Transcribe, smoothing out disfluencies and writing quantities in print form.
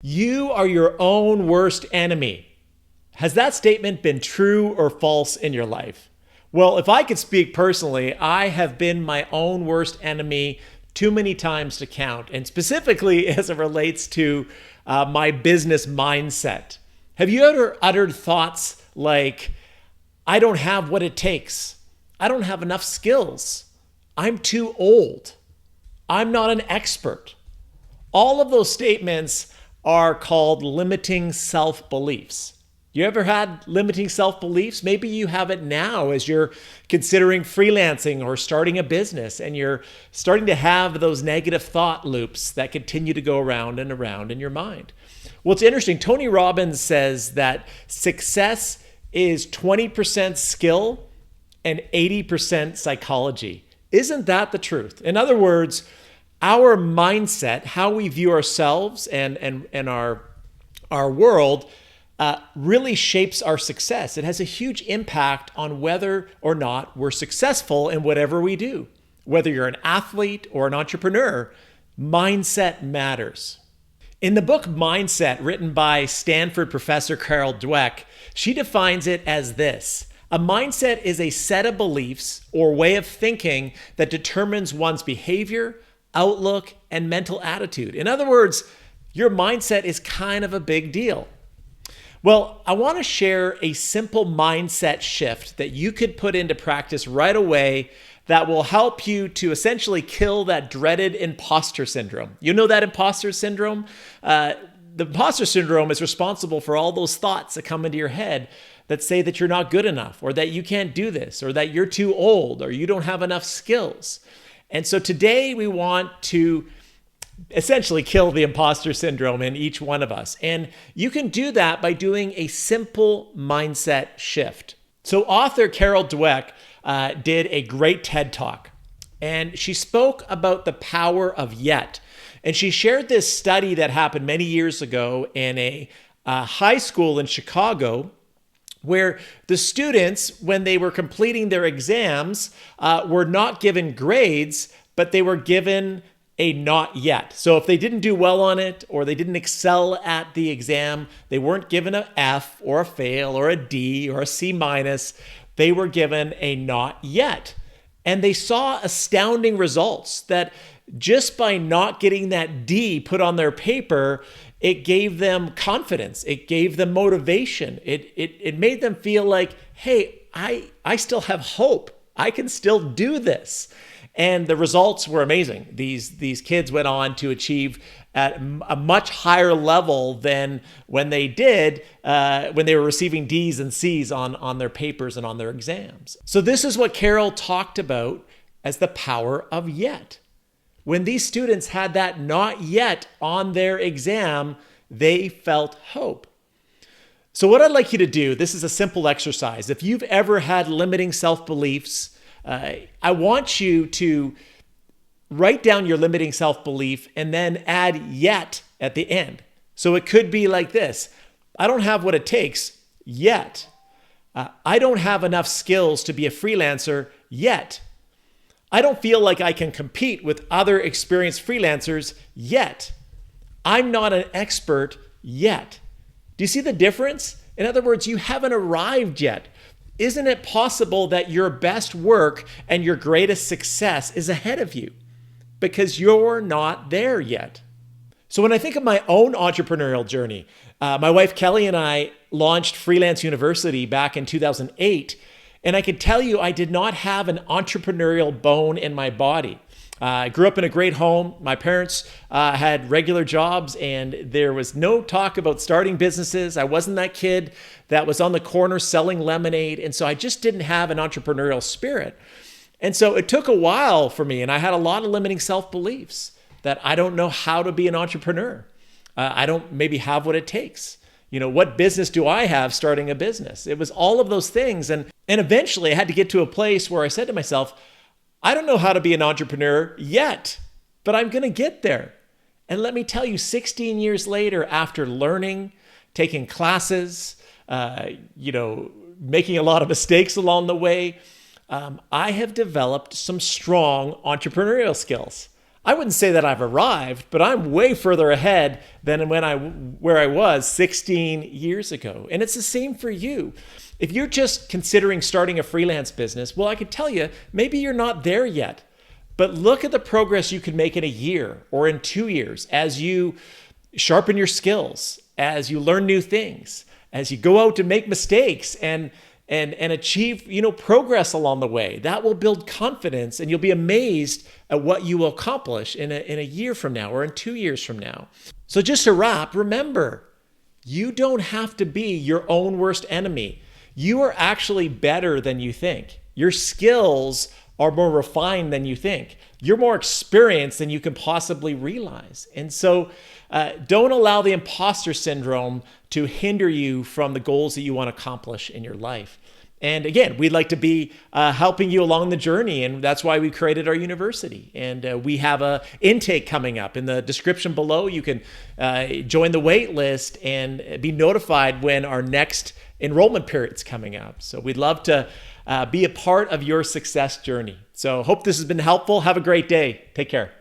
You are your own worst enemy. Has that statement been true or false in your life? Well, if I could speak personally, I have been my own worst enemy too many times to count, and specifically as it relates to my business mindset. Have you ever uttered thoughts like, I don't have what it takes. I don't have enough skills. I'm too old. I'm not an expert. All of those statements are called limiting self-beliefs. You ever had limiting self-beliefs? Maybe you have it now as you're considering freelancing or starting a business, and you're starting to have those negative thought loops that continue to go around and around in your mind. Well, it's interesting. Tony Robbins says that success is 20% skill and 80% psychology. Isn't that the truth? In other words, our mindset, how we view ourselves and our world, really shapes our success. It has a huge impact on whether or not we're successful in whatever we do. Whether you're an athlete or an entrepreneur, mindset matters. In the book Mindset, written by Stanford professor Carol Dweck, she defines it as this: a mindset is a set of beliefs or way of thinking that determines one's behavior, outlook, and mental attitude. In other words, your mindset is kind of a big deal. Well, I want to share a simple mindset shift that you could put into practice right away that will help you to essentially kill that dreaded imposter syndrome. You know that imposter syndrome? The imposter syndrome is responsible for all those thoughts that come into your head that say that you're not good enough, or that you can't do this, or that you're too old, or you don't have enough skills. And so today we want to essentially kill the imposter syndrome in each one of us. And you can do that by doing a simple mindset shift. So author Carol Dweck did a great TED Talk, and she spoke about the power of yet. And she shared this study that happened many years ago in a high school in Chicago, where the students, when they were completing their exams, were not given grades, but they were given a not yet. So if they didn't do well on it, or they didn't excel at the exam, they weren't given an F or a fail or a D or a C minus. They were given a not yet. And they saw astounding results that just by not getting that D put on their paper, it gave them confidence. It gave them motivation. It made them feel like, hey, I still have hope. I can still do this. And the results were amazing. These kids went on to achieve at a much higher level than when they did when they were receiving D's and C's on their papers and on their exams. So this is what Carol talked about as the power of yet. When these students had that not yet on their exam, they felt hope. So what I'd like you to do, this is a simple exercise. If you've ever had limiting self-beliefs, I want you to write down your limiting self-belief and then add yet at the end. So it could be like this: I don't have what it takes yet. I don't have enough skills to be a freelancer yet. I don't feel like I can compete with other experienced freelancers yet. I'm not an expert yet. Do you see the difference? In other words, you haven't arrived yet. Isn't it possible that your best work and your greatest success is ahead of you because you're not there yet? So when I think of my own entrepreneurial journey, my wife Kelly and I launched Freelance University back in 2008. And I can tell you, I did not have an entrepreneurial bone in my body. I grew up in a great home. My parents had regular jobs, and there was no talk about starting businesses. I wasn't that kid that was on the corner selling lemonade. And so I just didn't have an entrepreneurial spirit. And so it took a while for me, and I had a lot of limiting self-beliefs that I don't know how to be an entrepreneur. I don't maybe have what it takes. You know, what business do I have starting a business? It was all of those things. And eventually I had to get to a place where I said to myself, I don't know how to be an entrepreneur yet, but I'm going to get there. And let me tell you, 16 years later, after learning, taking classes, making a lot of mistakes along the way, I have developed some strong entrepreneurial skills. I wouldn't say that I've arrived, but I'm way further ahead than where I was 16 years ago. And it's the same for you. If you're just considering starting a freelance business, well, I can tell you, maybe you're not there yet. But look at the progress you can make in a year or in 2 years as you sharpen your skills, as you learn new things, as you go out and make mistakes and achieve, progress along the way. That will build confidence, and you'll be amazed at what you will accomplish in a year from now or in 2 years from now. So just to wrap, remember, you don't have to be your own worst enemy. You are actually better than you think. Your skills are more refined than you think. You're more experienced than you can possibly realize. And so don't allow the imposter syndrome to hinder you from the goals that you want to accomplish in your life. And again, we'd like to be helping you along the journey, and that's why we created our university. And we have a intake coming up. In the description below, you can join the wait list and be notified when our next enrollment period is coming up. So we'd love to be a part of your success journey. So hope this has been helpful. Have a great day. Take care.